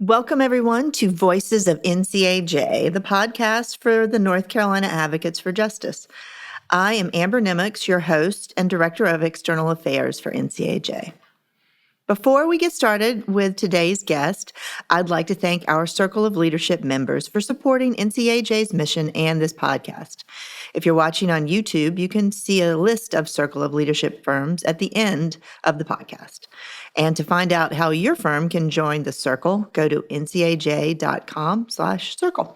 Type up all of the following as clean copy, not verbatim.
Welcome, everyone, to Voices of NCAJ, the podcast for the North Carolina Advocates for Justice. I am Amber Nimocks, your host and Director of External Affairs for NCAJ. Before we get started with today's guest, I'd like to thank our Circle of Leadership members for supporting NCAJ's mission and this podcast. If you're watching on YouTube, you can see a list of Circle of Leadership firms at the end of the podcast. And to find out how your firm can join the circle, go to ncaj.com/circle.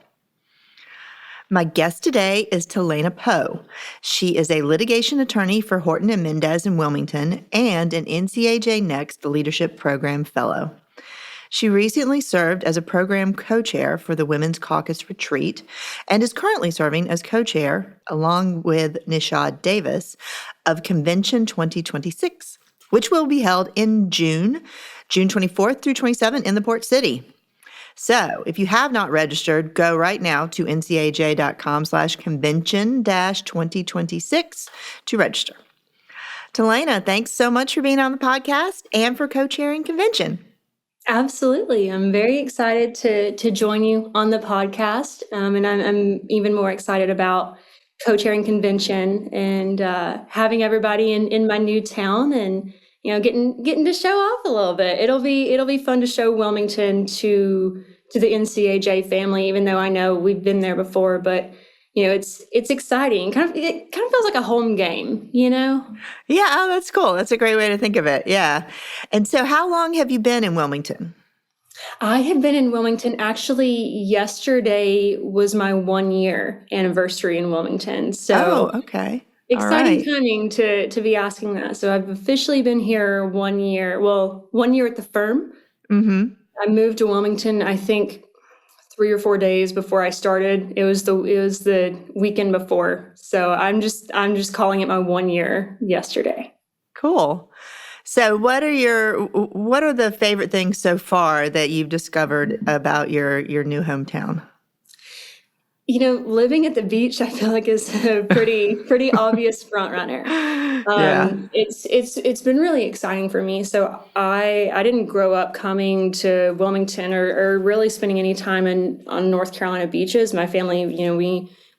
My guest today is Telana Poe. She is a litigation attorney for Horton Mendez in Wilmington and an NCAJ NEXT Leadership Program Fellow. She recently served as a program co-chair for the Women's Caucus Retreat and is currently serving as co-chair, along with Nishad Davis, of Convention 2026, which will be held in June 24th through 27th in the Port City. So if you have not registered, go right now to ncaj.com/convention-2026 to register. Telana, thanks so much for being on the podcast and for co-chairing convention. Absolutely. I'm very excited to join you on the podcast. And I'm even more excited about co-chairing convention and having everybody in my new town and getting to show off a little bit. It'll be fun to show Wilmington to the NCAJ family, even though I know we've been there before, but it's exciting. It kind of feels like a home game, Yeah, oh, that's cool. That's a great way to think of it. Yeah. And so how long have you been in Wilmington? I have been in Wilmington. Actually, yesterday was my 1-year anniversary in Wilmington. So okay. Exciting timing to be asking that. So I've officially been here 1 year. Well, 1 year at the firm. Mm-hmm. I moved to Wilmington, I think 3 or 4 days before I started. It was the weekend before. So I'm just calling it my 1 year yesterday. Cool. So what are the favorite things so far that you've discovered about your new hometown? Living at the beach, I feel like is a pretty obvious front runner. Yeah. It's been really exciting for me. So I didn't grow up coming to Wilmington or really spending any time on North Carolina beaches. My family,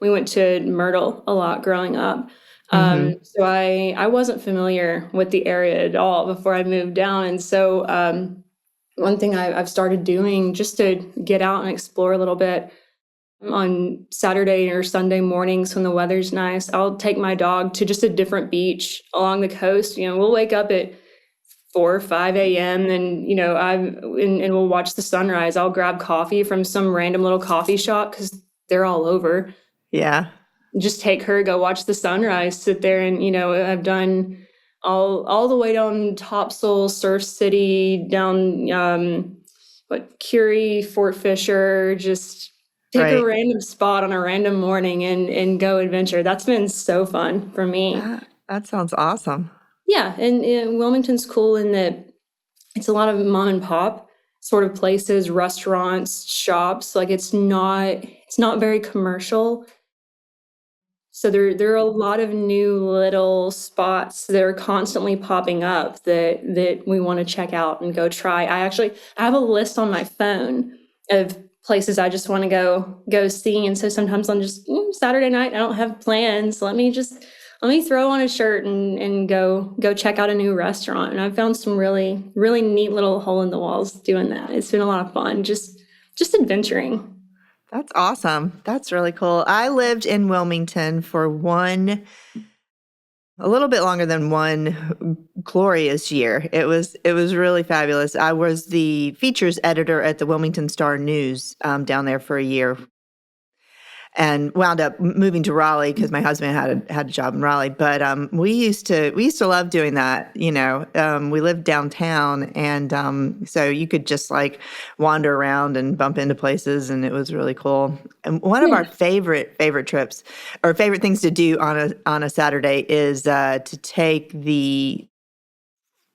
we went to Myrtle a lot growing up. So I wasn't familiar with the area at all before I moved down. And so one thing I've started doing just to get out and explore a little bit, on Saturday or Sunday mornings when the weather's nice, I'll take my dog to just a different beach along the coast. We'll wake up at 4 or 5 a.m. and we'll watch the sunrise. I'll grab coffee from some random little coffee shop because they're all over. Yeah. Just take her, go watch the sunrise, sit there, and I've done all the way down Topsail, Surf City, down Curie, Fort Fisher, just pick a random spot on a random morning and go adventure. That's been so fun for me. That sounds awesome. Yeah, and Wilmington's cool in that it's a lot of mom and pop sort of places, restaurants, shops. Like it's not very commercial. So there are a lot of new little spots that are constantly popping up that we want to check out and go try. I have a list on my phone of places I just want to go see. And so sometimes on just Saturday night, I don't have plans. Let me throw on a shirt and go check out a new restaurant. And I've found some really, really neat little hole in the walls doing that. It's been a lot of fun, just adventuring. That's awesome. That's really cool. I lived in Wilmington for a little bit longer than one glorious year. It was really fabulous. I was the features editor at the Wilmington Star-News down there for a year, and wound up moving to Raleigh because my husband had a job in Raleigh. But we used to love doing that. We lived downtown, and so you could just like wander around and bump into places, and it was really cool. And one of our favorite trips or favorite things to do on a Saturday is to take the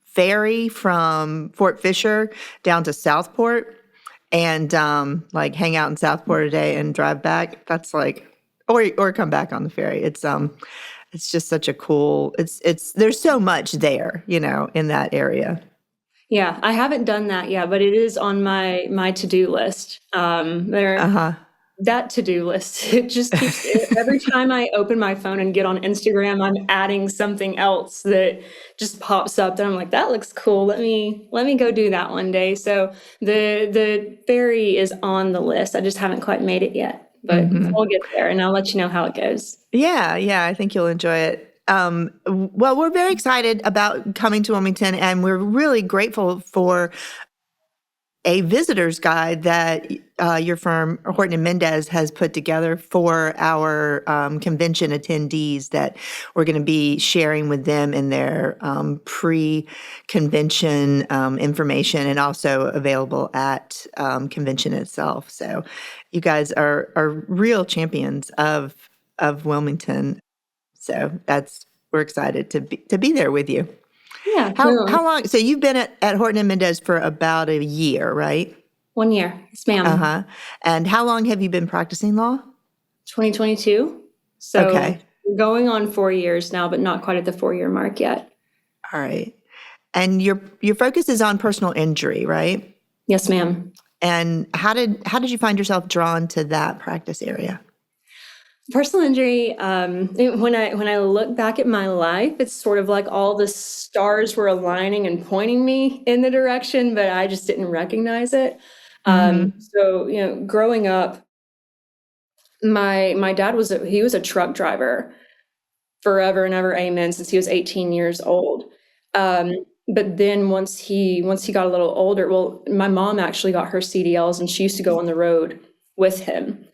ferry from Fort Fisher down to Southport. And hang out in Southport a day and drive back. That's or come back on the ferry. It's just such a cool. There's so much there, in that area. Yeah, I haven't done that yet, but it is on my to-do list. Uh-huh. That to-do list, it just keeps every time I open my phone and get on Instagram, I'm adding something else that just pops up that I'm like, that looks cool. Let me go do that one day. So the ferry is on the list. I just haven't quite made it yet, but I'll get there and I'll let you know how it goes. Yeah, I think you'll enjoy it. Well, we're very excited about coming to Wilmington, and we're really grateful for a visitor's guide that your firm, Horton Mendez, has put together for our convention attendees that we're going to be sharing with them in their pre-convention information, and also available at convention itself. So you guys are real champions of Wilmington. So we're excited to be there with you. Yeah, How long? So you've been at Horton and Mendez for about a year, right? 1 year. Yes, ma'am. Uh-huh. And how long have you been practicing law? 2022. So Okay. going on 4 years now, but not quite at the 4-year mark yet. All right. And your focus is on personal injury, right? Yes, ma'am. And how did you find yourself drawn to that practice area? Personal injury, when I look back at my life, it's sort of like all the stars were aligning and pointing me in the direction, but I just didn't recognize it. So, growing up, my dad was a truck driver forever and ever, amen, since he was 18 years old. But then once he got a little older, well, my mom actually got her CDLs and she used to go on the road with him.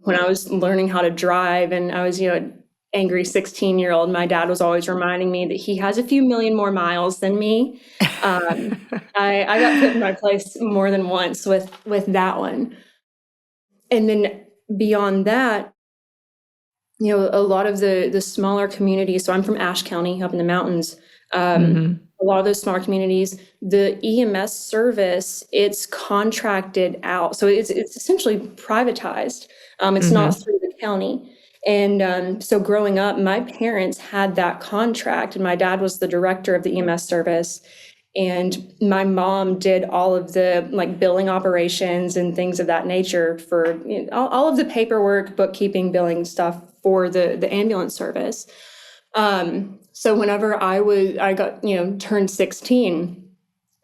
When I was learning how to drive and I was, an angry 16-year-old, my dad was always reminding me that he has a few million more miles than me. I got put in my place more than once with that one. And then beyond that, a lot of the smaller communities, so I'm from Ashe County up in the mountains. A lot of those smaller communities, the EMS service, it's contracted out. So it's essentially privatized. It's not through the county. And so growing up, my parents had that contract, and my dad was the director of the EMS service. And my mom did all of the billing operations and things of that nature for all of the paperwork, bookkeeping, billing stuff for the ambulance service. So whenever I got, turned 16,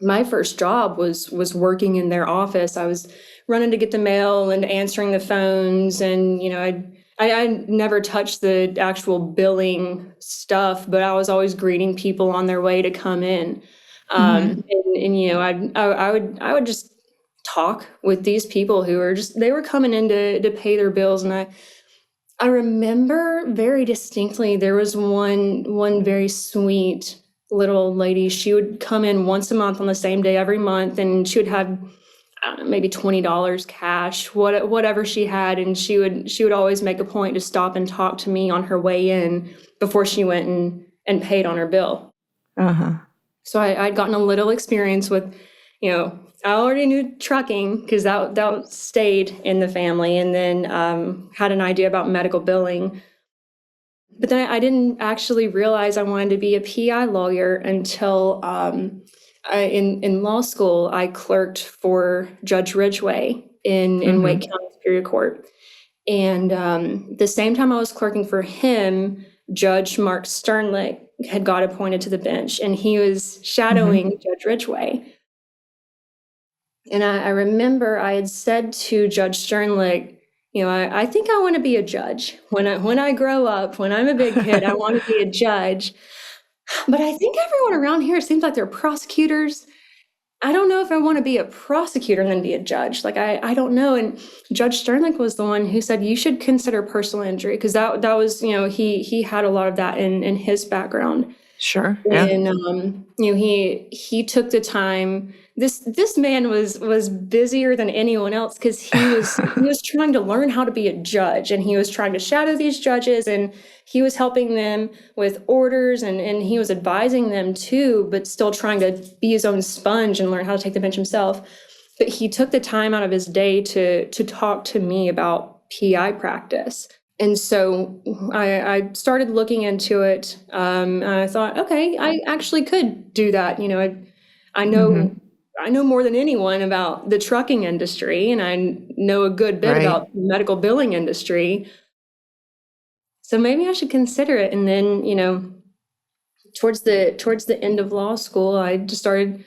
my first job was working in their office. I was running to get the mail and answering the phones, and I never touched the actual billing stuff, but I was always greeting people on their way to come in. And I would just talk with these people who were they were coming in to pay their bills, and I remember very distinctly there was one very sweet little lady. She would come in once a month on the same day every month, and she would have, I don't know, maybe $20 cash, whatever she had, and she would always make a point to stop and talk to me on her way in before she went and paid on her bill. So I'd gotten a little experience with, I already knew trucking because that stayed in the family, and then had an idea about medical billing. But then I didn't actually realize I wanted to be a PI lawyer until in law school, I clerked for Judge Ridgway in Wake County Superior Court. And the same time I was clerking for him, Judge Mark Sternlick had got appointed to the bench, and he was shadowing Judge Ridgway. And I remember I had said to Judge Sternlick, I think I want to be a judge. When I grow up, when I'm a big kid, I want to be a judge. But I think everyone around here seems like they're prosecutors. I don't know if I want to be a prosecutor and then be a judge. I don't know. And Judge Sternlick was the one who said you should consider personal injury, because that was, he had a lot of that in his background. Sure. Yeah. And he took the time. This man was busier than anyone else, because he was trying to learn how to be a judge, and he was trying to shadow these judges, and he was helping them with orders, and he was advising them too, but still trying to be his own sponge and learn how to take the bench himself. But he took the time out of his day to talk to me about PI practice. And so I started looking into it. And I thought, okay, I actually could do that. I Hmm. know I know more than anyone about the trucking industry, and I know a good bit Right. about the medical billing industry. So maybe I should consider it. And then, towards the end of law school, I just started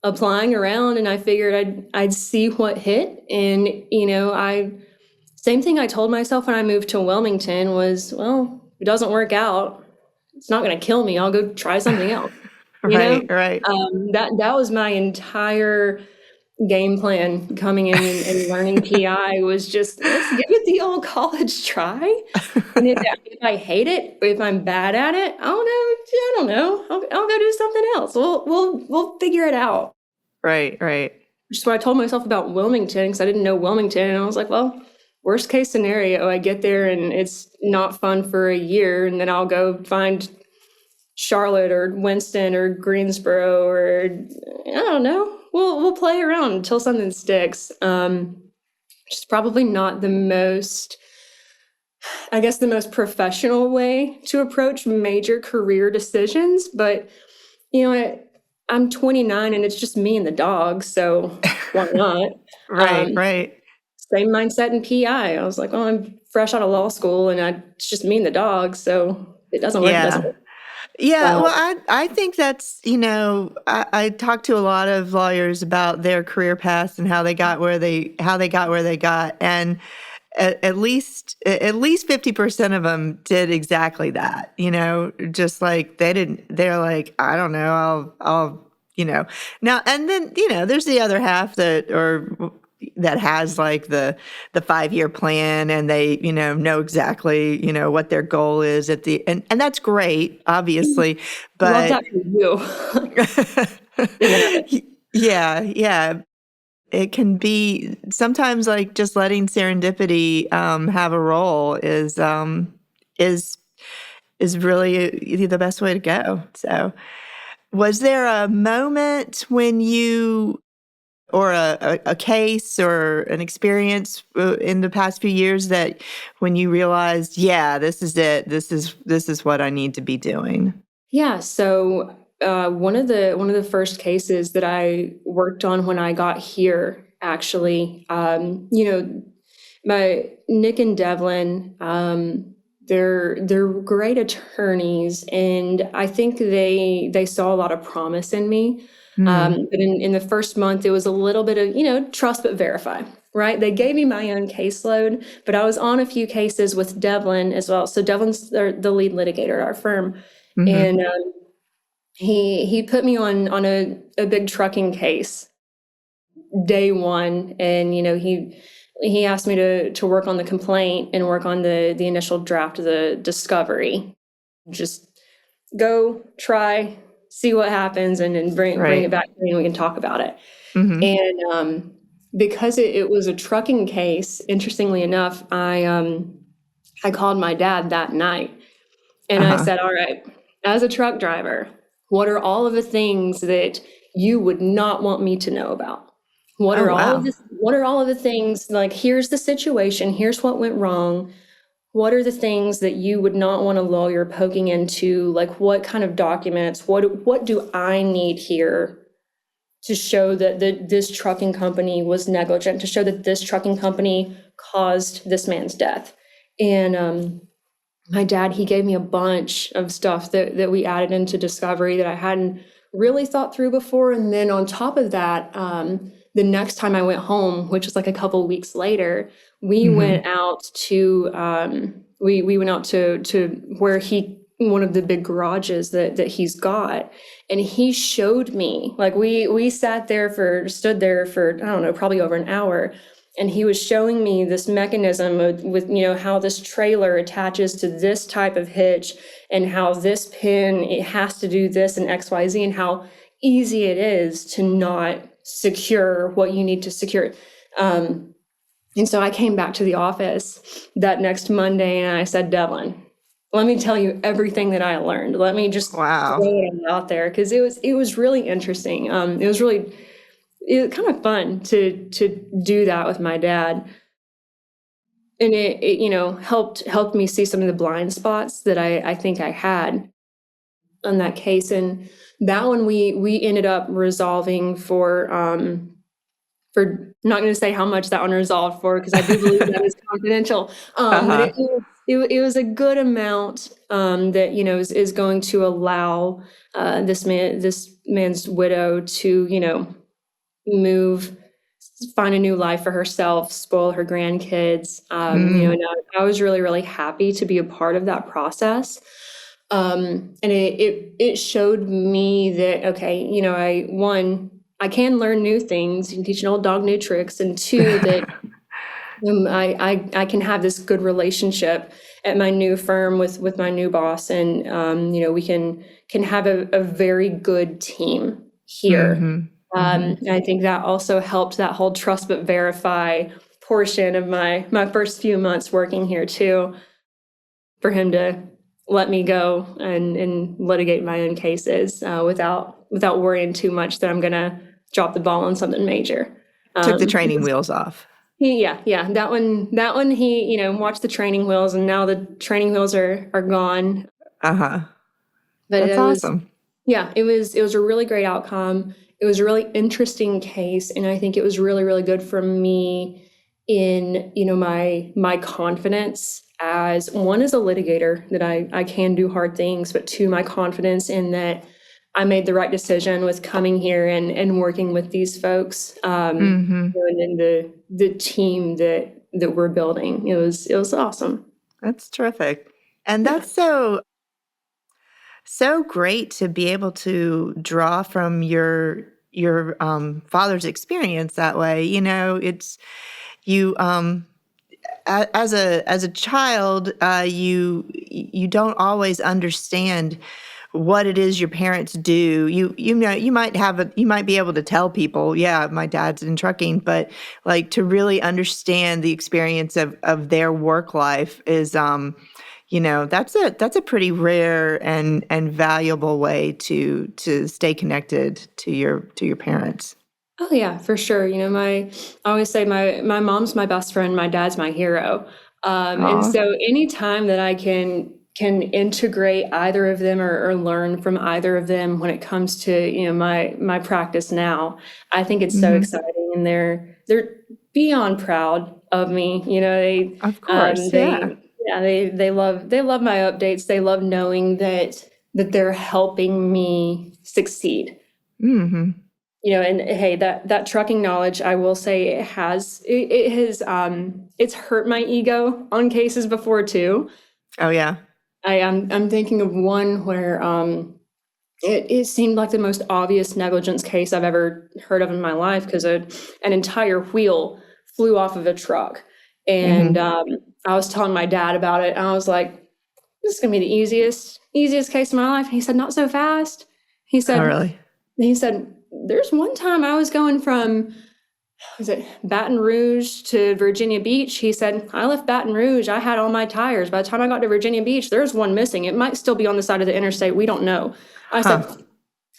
applying around, and I figured I'd see what hit. And, I same thing I told myself when I moved to Wilmington was, well, if it doesn't work out, it's not going to kill me. I'll go try something else. You know, Right. Right. that was my entire game plan coming in and learning PI was just, let's give it the old college try. And if I hate it, or if I'm bad at it, I don't know. I'll go do something else. We'll figure it out. Right. Right. Which is what I told myself about Wilmington, because I didn't know Wilmington, and I was like, well, worst case scenario, I get there and it's not fun for a year, and then I'll go find Charlotte or Winston or Greensboro, or I don't know. We'll play around until something sticks. It's probably not the most, I guess, the most professional way to approach major career decisions, but I'm 29 and it's just me and the dog, so why not? Right. Um, Right. Same mindset in PI. I was like, well, I'm fresh out of law school, and it's just me and the dog, so if it doesn't work, it doesn't Yeah. work. Yeah, Uh, well, I think that's, I talk to a lot of lawyers about their career paths and how they got where they got, and at least 50% of them did exactly that. Just like they're like, I don't know, I'll now and then there's the other half that has like the 5-year plan, and they know exactly what their goal is at the and that's great, obviously, Love but that for you. Yeah. yeah, yeah, it can be sometimes like just letting serendipity have a role is is really the best way to go. So was there a moment when you or a case or an experience in the past few years that when you realized, yeah, this is it, this is what I need to be doing? Yeah, so one of the first cases that I worked on when I got here, actually, my Nick and Devlin, they're great attorneys, and I think they saw a lot of promise in me. Mm, But in the first month, it was a little bit of, trust but verify, right? They gave me my own caseload, but I was on a few cases with Devlin as well. So Devlin's the lead litigator at our firm, mhm. and he put me on a big trucking case day one, and he asked me to work on the complaint and work on the initial draft of the discovery. Just go try, see what happens, and then bring it Right. back to me and we can talk about it. Mhm. And because it was a trucking case, interestingly enough, I called my dad that night, and I Uh-huh. said, all right, as a truck driver, what are all of the things that you would not want me to know about? Oh, wow. What are all of the things, like, here's the situation, here's what went wrong. What are the things that you would not want a lawyer poking into? Like, what kind of documents? What do I need here to show that this trucking company was negligent, to show that this trucking company caused this man's death? And my dad, he gave me a bunch of stuff that we added into discovery that I hadn't really thought through before. And then on top of that, the next time I went home, which was like a couple weeks later, we Mhm. went out to we went out to where he one of the big garages that he's got, and he showed me, like, we stood there for, I don't know, probably over an hour, and he was showing me this mechanism with how this trailer attaches to this type of hitch, and how this pin, it has to do this and XYZ, and how easy it is to not secure what you need to secure. And so I came back to the office that next Monday and I said, Devlin, let me tell you everything that I learned. Let me just throw Wow. it all out there, because it was really interesting. It was kind of fun to do that with my dad, and it helped me see some of the blind spots that I think I had on that case. And That one we ended up resolving for not going to say how much that one resolved for, because I do believe that is confidential. But Uh-huh. it was a good amount that is going to allow this man's widow to move, find a new life for herself, spoil her grandkids. Mm. And I was really, really happy to be a part of that process. And it showed me that, okay, I can learn new things. You can teach an old dog new tricks. And two, that I can have this good relationship at my new firm with my new boss. And, we can have a very good team here. Mm-hmm. Mm-hmm. And I think that also helped that whole trust but verify portion of my first few months working here too, for him to let me go and litigate my own cases without worrying too much that I'm gonna drop the ball on something major. Took the training wheels off. Yeah, that one he watched the training wheels, and now the training wheels are gone. Uh-huh. But That's awesome. it was a really great outcome. It was a really interesting case, and I think it was really, really good for me in my confidence as a litigator, that I can do hard things, but two, my confidence in that I made the right decision with coming here and working with these folks, Mm-hmm. and then the team that we're building. It was awesome. That's terrific. And Yeah. that's so great to be able to draw from your father's experience that way. It's you as a child, you don't always understand what it is your parents do. You might be able to tell people, yeah, my dad's in trucking, but like to really understand the experience of their work life is that's a pretty rare and valuable way to stay connected to your parents. Oh yeah, for sure. I always say my mom's my best friend, my dad's my hero. And Oh. so anytime that I can integrate either of them, or learn from either of them when it comes to my practice now, I think it's so Hmm. exciting, and they're beyond proud of me. Of course, yeah. They love my updates. They love knowing that they're helping me succeed. Hmm. And hey, that trucking knowledge, I will say, it has it's hurt my ego on cases before too. Oh yeah. I'm thinking of one where it seemed like the most obvious negligence case I've ever heard of in my life, because an entire wheel flew off of a truck. And Hmm. I was telling my dad about it, and I was like, this is gonna be the easiest case of my life. And he said, not so fast. He Oh said, really? he said, there's one time I was going from, was it Baton Rouge to Virginia Beach? He said, I left Baton Rouge. I had all my tires. By the time I got to Virginia Beach, there's one missing. It might still be on the side of the interstate. We don't know. I Huh. said,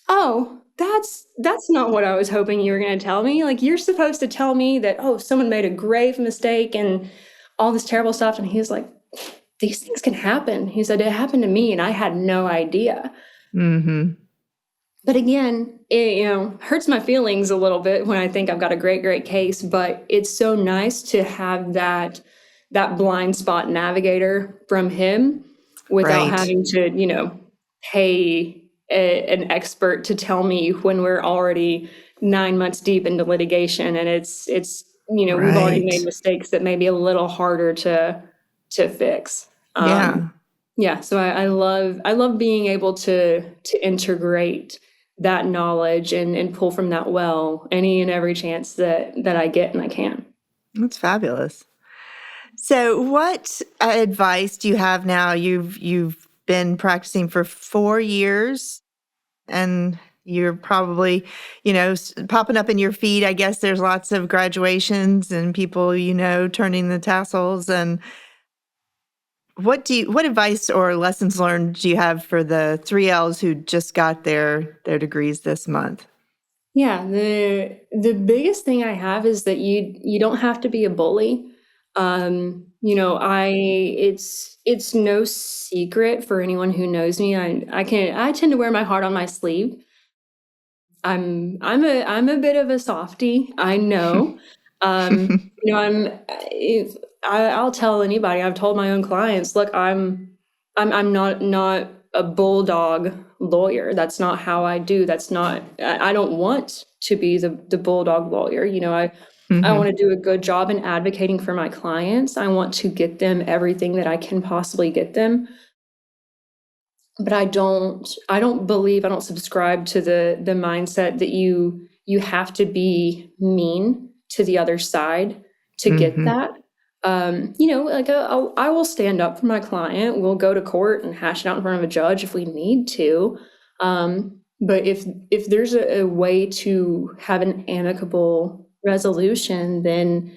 oh, that's not what I was hoping you were going to tell me. Like, you're supposed to tell me that, oh, someone made a grave mistake and all this terrible stuff. And he's like, these things can happen. He said, it happened to me and I had no idea. Hmm. But again, it hurts my feelings a little bit when I think I've got a great case. But it's so nice to have that blind spot navigator from him, without Right. having to pay an expert to tell me when we're already 9 months deep into litigation, and it's we've already made Right. mistakes that may be a little harder to fix. Yeah. Yeah, so I love being able to integrate that knowledge and pull from that well any and every chance that I get and I can. That's fabulous. So, what advice do you have now? You've been practicing for 4 years, and you're probably, popping up in your feed. I guess there's lots of graduations and people, turning the tassels. And what advice or lessons learned do you have for the 3Ls who just got their degrees this month? Yeah, the biggest thing I have is that you don't have to be a bully. I it's no secret for anyone who knows me. I tend to wear my heart on my sleeve. I'm a bit of a softie. I know. You know, I'll tell anybody. I've told my own clients, look, I'm not a bulldog lawyer. That's not how I do. That's not. I don't want to be the bulldog lawyer. You know, I want to do a good job in advocating for my clients. I want to get them everything that I can possibly get them. But I don't subscribe to the mindset that you have to be mean to the other side to get that. You know, like I will stand up for my client. We'll go to court and hash it out in front of a judge if we need to. But if there's a way to have an amicable resolution, then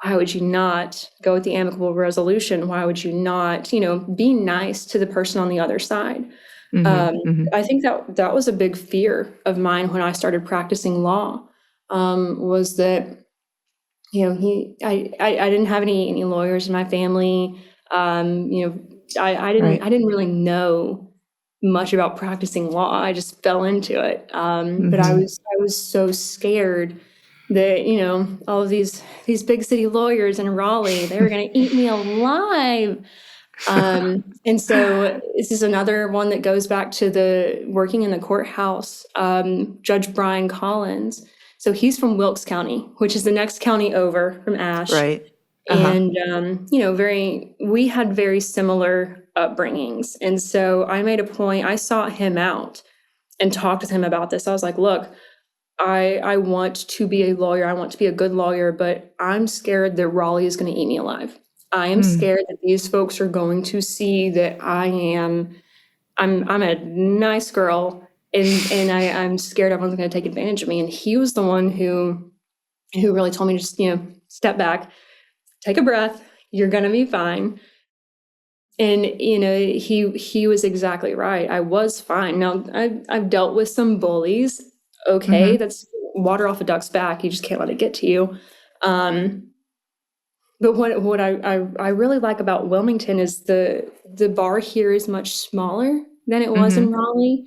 why would you not go with the amicable resolution? Why would you not, you know, be nice to the person on the other side? I think that was a big fear of mine when I started practicing law, was that, you know, I didn't have any lawyers in my family. You know, I didn't really know much about practicing law. I just fell into it. But I was so scared that, you know, all of these big city lawyers in Raleigh, they were going to eat me alive. And so this is another one that goes back to the working in the courthouse. Judge Brian Collins. So he's from Wilkes County, which is the next county over from Ashe. Right. And, you know, we had very similar upbringings. And so I made a point, I sought him out and talked with him about this. I was like, look, I want to be a lawyer. I want to be a good lawyer, but I'm scared that Raleigh is going to eat me alive. I am scared that these folks are going to see that I'm a nice girl, and I'm scared everyone's going to take advantage of me. And he was the one who really told me to just, you know, step back, take a breath. You're going to be fine. And, you know, he was exactly right. I was fine. Now I've dealt with some bullies. Okay, that's water off a duck's back. You just can't let it get to you. But what I really like about Wilmington is the bar here is much smaller than it was in Raleigh.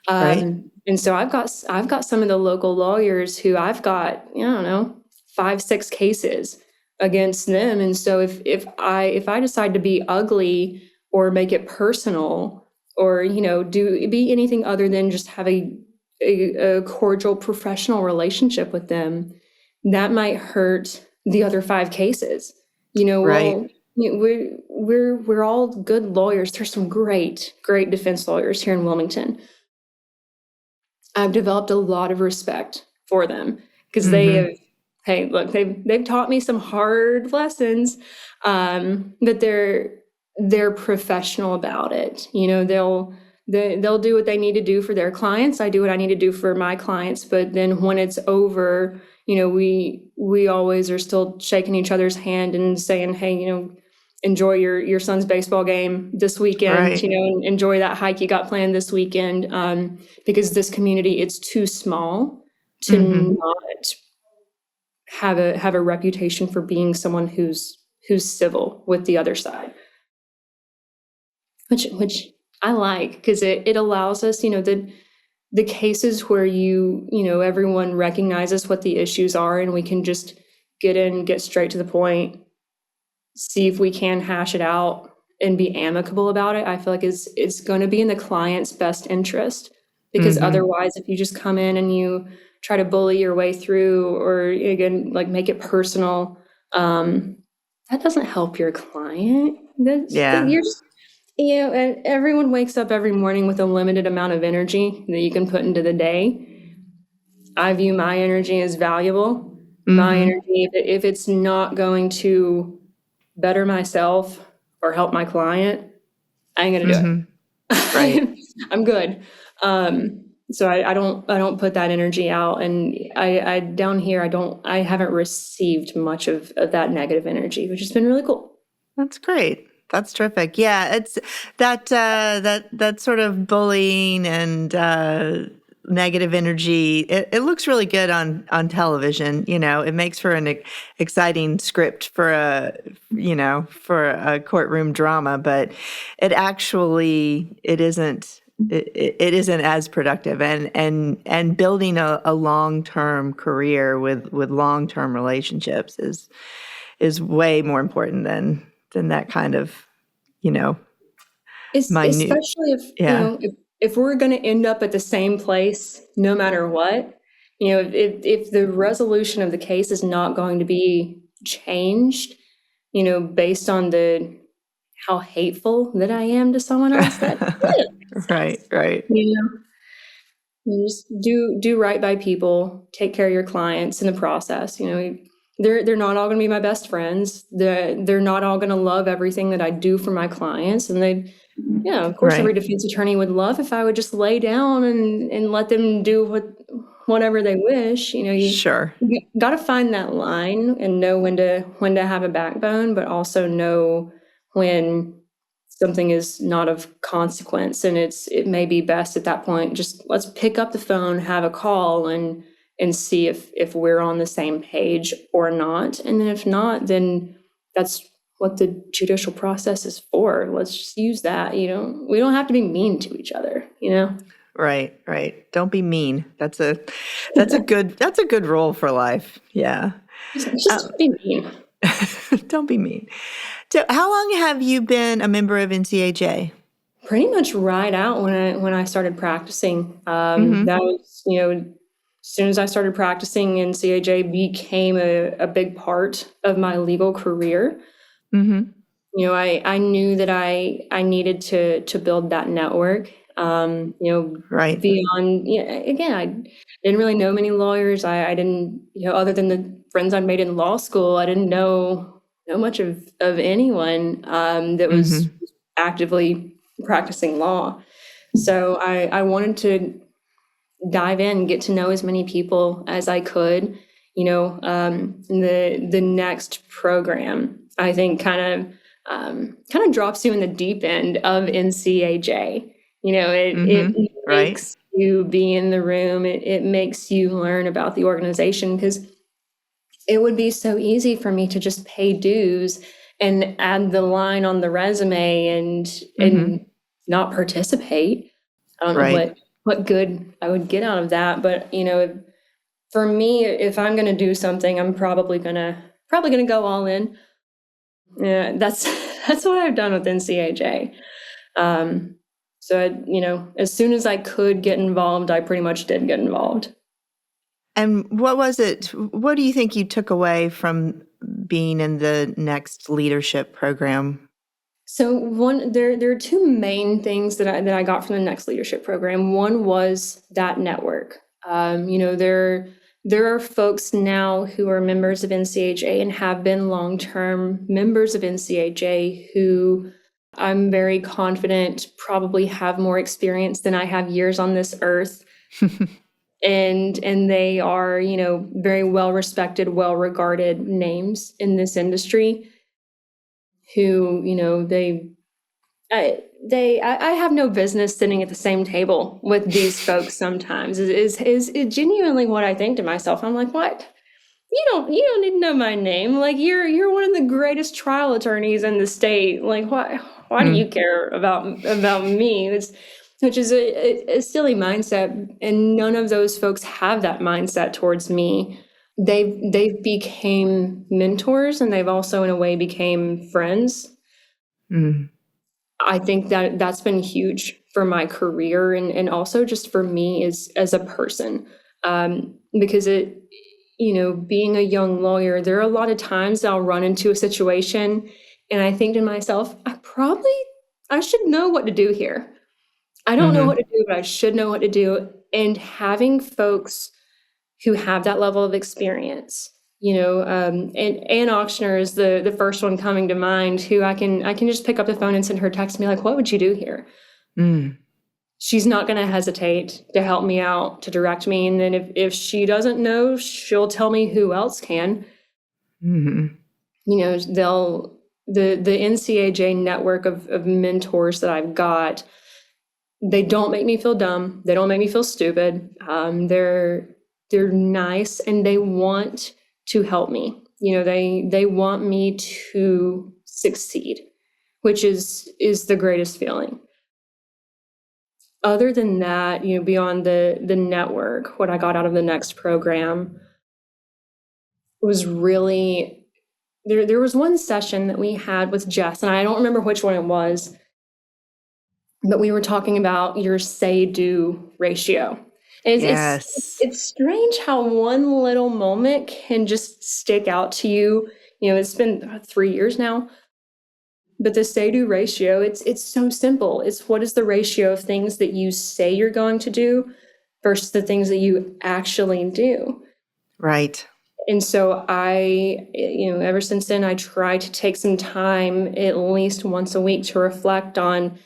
Right. And so I've got some of the local lawyers who I've got, I don't know, 5-6 cases against them. And so if I decide to be ugly or make it personal, or, you know, be anything other than just have a cordial professional relationship with them, that might hurt the other 5 cases. You know, Right. we're all good lawyers. There's some great defense lawyers here in Wilmington. I've developed a lot of respect for them because they've taught me some hard lessons, but they're professional about it. You know, they'll do what they need to do for their clients. I do what I need to do for my clients. But then when it's over, you know, we always are still shaking each other's hand and saying, hey, you know, enjoy your son's baseball game this weekend, Right. you know, and enjoy that hike you got planned this weekend. Because this community, it's too small to not have a reputation for being someone who's civil with the other side. Which I like, because it allows us, you know, the cases where you know, everyone recognizes what the issues are and we can just get straight to the point, see if we can hash it out and be amicable about it. I feel like it's going to be in the client's best interest, because otherwise, if you just come in and you try to bully your way through, or again, like make it personal, that doesn't help your client. You're just, you know, and everyone wakes up every morning with a limited amount of energy that you can put into the day. I view my energy as valuable. My energy, if it's not going to better myself or help my client, I ain't gonna do it. Right. I'm good. So I don't put that energy out, and I down here I haven't received much of that negative energy, which has been really cool. That's great. That's terrific. Yeah, it's that sort of bullying and negative energy. It looks really good on television. You know, it makes for an exciting script for a courtroom drama, but it isn't it isn't as productive, and building a long-term career with long-term relationships is way more important than that kind of, you know, minute. Especially if, Yeah. if we're going to end up at the same place, no matter what, if the resolution of the case is not going to be changed, based on how hateful that I am to someone else, that Right, right. you just do right by people, take care of your clients in the process. They're not all going to be my best friends. They're not all going to love everything that I do for my clients, and of course, every Right. defense attorney would love if I would just lay down and let them do whatever they wish. Sure. You got to find that line and know when to have a backbone, but also know when something is not of consequence, and it may be best at that point just let's pick up the phone, have a call, and see if we're on the same page or not. And then if not, then that's what the judicial process is for. Let's just use that. We don't have to be mean to each other. Right, right. Don't be mean. That's a good rule for life. Yeah. Just be mean. Don't be mean. So, how long have you been a member of NCAJ? Pretty much right out when I started practicing. That was, as soon as I started practicing, NCAJ became a big part of my legal career. Mm-hmm. I knew that I needed to build that network. Right. Beyond, again, I didn't really know many lawyers. I didn't, other than the friends I made in law school, I didn't know much of anyone that was Mm-hmm. actively practicing law. So I wanted to dive in, get to know as many people as I could. The next program, I think, kind of drops you in the deep end of NCAJ. It Right. makes you be in the room. It makes you learn about the organization, because it would be so easy for me to just pay dues and add the line on the resume and not participate. I don't know Right. what good I would get out of that. But for me, if I'm going to do something, I'm probably gonna go all in. Yeah, that's that's what I've done with NCAJ. So as soon as I could get involved, I pretty much did get involved. And what was it? What do you think you took away from being in the Next leadership program? So there are two main things that I got from the Next Leadership Program. One was that network. There are folks now who are members of NCAJ and have been long-term members of NCAJ who I'm very confident probably have more experience than I have years on this earth. And they are, very well respected, well regarded names in this industry who, I have no business sitting at the same table with these folks sometimes is genuinely what I think to myself. I'm like, what? You don't need to know my name. Like you're one of the greatest trial attorneys in the state. Like why do you care about me? Which is a silly mindset, and none of those folks have that mindset towards me. They've became mentors, and they've also in a way became friends. Mm. I think that's been huge for my career, and also just for me as a person, because being a young lawyer, there are a lot of times I'll run into a situation and I think to myself, I should know what to do here. I don't know what to do, but I should know what to do. And having folks who have that level of experience, and Ann Auctioner is the first one coming to mind, who I can just pick up the phone and send her a text, and be like, what would you do here? Mm. She's not going to hesitate to help me out, to direct me. And then if she doesn't know, she'll tell me who else can. Mm-hmm. The NCAJ network of mentors that I've got, they don't make me feel dumb. They don't make me feel stupid. They're nice, and they want to help me. They want me to succeed, which is the greatest feeling. other than that, beyond the network, what I got out of the NEXT program was really, there was one session that we had with Jess, and I don't remember which one it was, but we were talking about your say-do ratio. And Yes. it's strange how one little moment can just stick out to you. It's been 3 years now, but the say-do ratio, it's so simple. It's what is the ratio of things that you say you're going to do versus the things that you actually do. Right. And so ever since then, I try to take some time at least once a week to reflect on,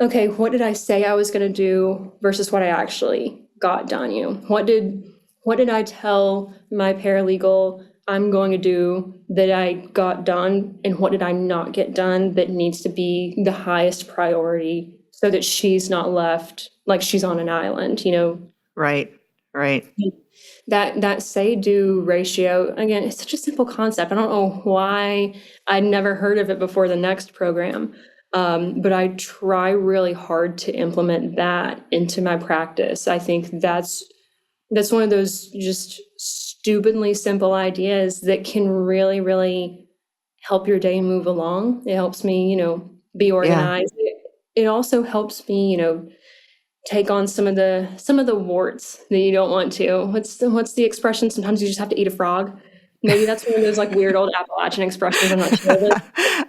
okay, what did I say I was going to do versus what I actually got done? What did I tell my paralegal I'm going to do that I got done, and what did I not get done that needs to be the highest priority so that she's not left like she's on an island, Right. Right. That say-do ratio, again, it's such a simple concept. I don't know why I'd never heard of it before the NEXT program, but I try really hard to implement that into my practice. I think that's one of those just stupidly simple ideas that can really, really help your day move along. It helps me, be organized. It also helps me, take on some of the warts that you don't want to. What's the expression? Sometimes you just have to eat a frog. Maybe that's one of those like weird old Appalachian expressions. I'm not sure.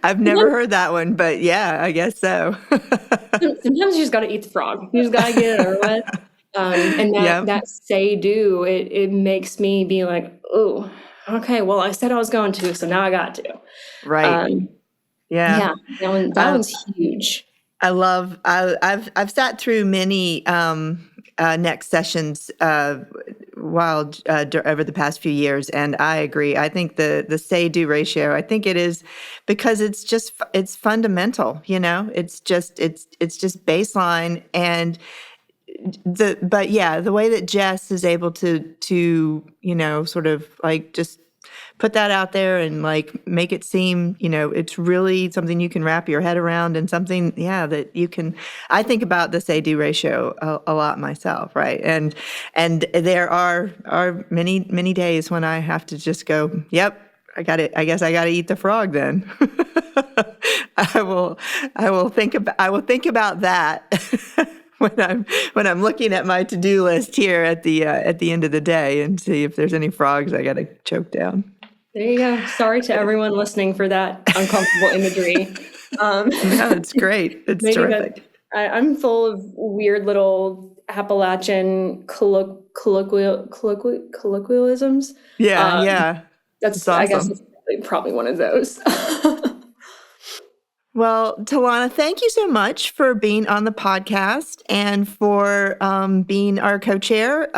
I've never heard that one, but yeah, I guess so. Sometimes you just got to eat the frog. You just got to get it over with. And Yep. that say do, it makes me be like, oh, okay, well, I said I was going to, so now I got to. Right. Yeah. Yeah, that I, one's huge. I've sat through many next sessions over the past few years, and I agree. I think the say do ratio. I think it is because it's fundamental. It's just baseline, and the way that Jess is able to sort of like just put that out there and like make it seem, it's really something you can wrap your head around, and something, that you can. I think about the say-do ratio a lot myself, right? And there are many days when I have to just go, yep, I got it. I guess I got to eat the frog then. I will think about that. When I'm looking at my to-do list here at the end of the day, and see if there's any frogs I got to choke down. There you go. Sorry to everyone listening for that uncomfortable imagery. No, it's great. It's Maybe terrific. I'm full of weird little Appalachian colloquialisms. Yeah, yeah. It's I guess awesome. it's probably one of those. Well, Telana, thank you so much for being on the podcast and for being our co-chair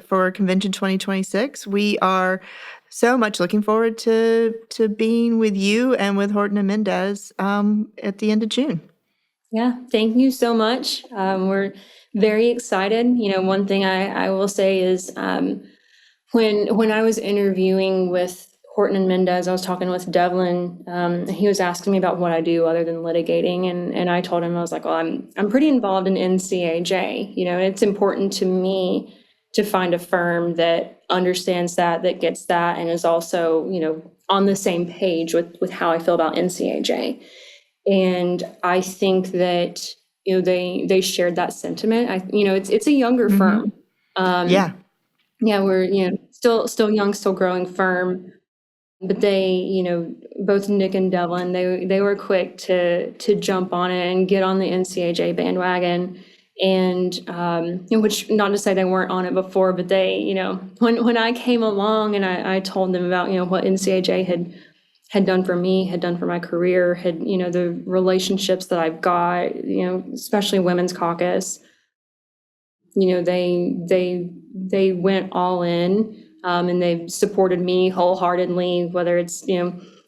for Convention 2026. We are so much looking forward to being with you and with Horton and Mendez at the end of June. Yeah, thank you so much. We're very excited. One thing I will say is when I was interviewing with Horton and Mendez, I was talking with Devlin. He was asking me about what I do other than litigating, and I told him, I was like, well, I'm pretty involved in NCAJ. And it's important to me to find a firm that understands that gets that, and is also on the same page with how I feel about NCAJ. And I think that they shared that sentiment. It's a younger firm. Yeah. Yeah, we're still young, still growing firm. But they, both Nick and Devlin, they were quick to jump on it and get on the NCAJ bandwagon. And which, not to say they weren't on it before, but they, when I came along and I told them about what NCAJ had done for me, had done for my career, had the relationships that I've got, especially Women's Caucus, they went all in. And they've supported me wholeheartedly, whether it's,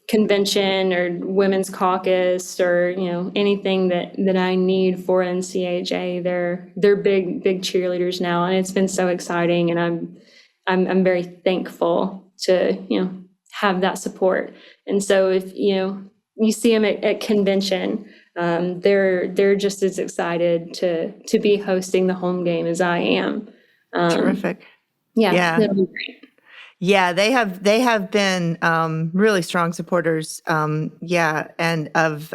convention or Women's Caucus or, anything that I need for NCAJ. They're big cheerleaders now. And it's been so exciting. And I'm very thankful to, have that support. And so if, you see them at convention, they're just as excited to be hosting the home game as I am. Terrific. Yeah, Yeah. it'll be great. Yeah, they have been really strong supporters, and of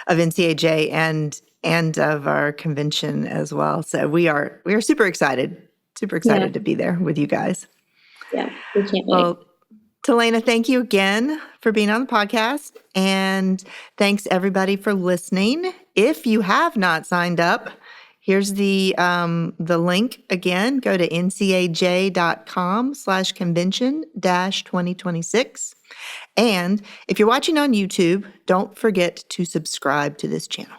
NCAJ and of our convention as well. So we are super excited Yeah, to be there with you guys. yeah, we can't wait. Well, Telana, thank you again for being on the podcast, and thanks everybody for listening. If you have not signed up, here's the link again. Go to ncaj.com/convention-2026. And if you're watching on YouTube, don't forget to subscribe to this channel.